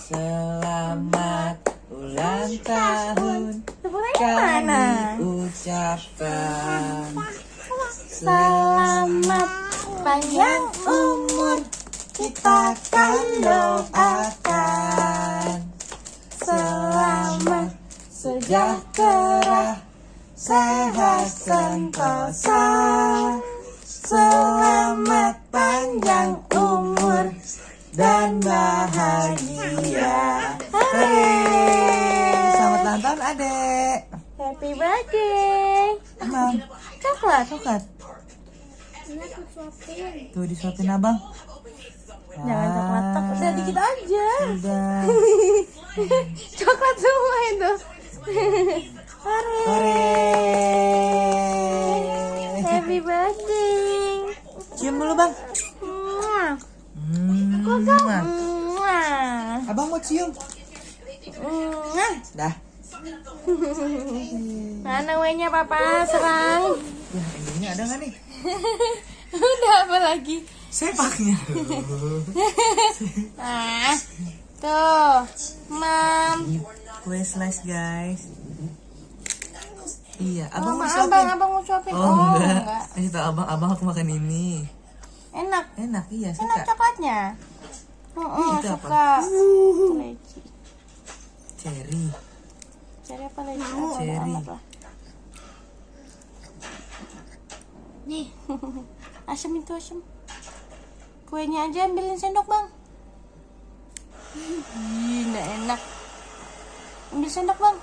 Selamat ulang tahun Mana? kami ucapkan. Selamat panjang umur kita kan doakan. Selamat sejahtera, sehat sentosa. Selamat panjang umur dan bahagia. Yeay, selamat ulang tahun adek. Happy birthday. Emang Coklat. tuh disuapin abang. Jangan coklat tak, udah dikit aja. Udah. Coklat semua itu. Hore. Happy birthday. Cium dulu bang. Mwah. Mwah. Mwah. Abang mau cium? Mwah. Dah. Mana W-nya papa serang? Ya, ini ada nggak nih? Udah apa lagi? Sepaknya. Tuh, mam. Kue slice guys. Iya, abang mau Mama, suapin. abang mau suapin. Oh, enggak. Ini tuh abang aku makan ini. Enak. Enak, iya Enak suka. coklatnya. Itu apa? Suka. Itu leci. Cherry. Cari apa leci? Cherry. Nih, asam itu asam. Kuenya aja ambilin sendok bang. Ih, nggak enak. Ambil sendok bang.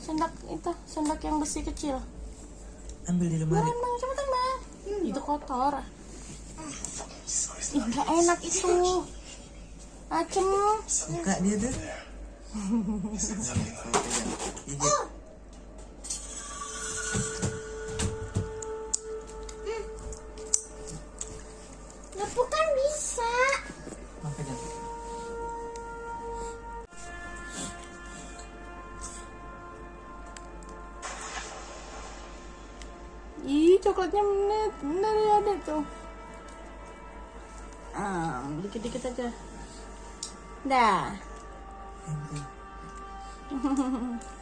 Sendok itu, sendok yang besi kecil. Ambil di lemari. Buruan bang, cepetan bang. Itu kotor. Ih, nggak enak itu. Acem. Buka dia tuh. Gigit. Bukan bisa. Makanya. Ih, coklatnya bener ya ada tuh. Dikit-dikit aja. Dah. Thank you.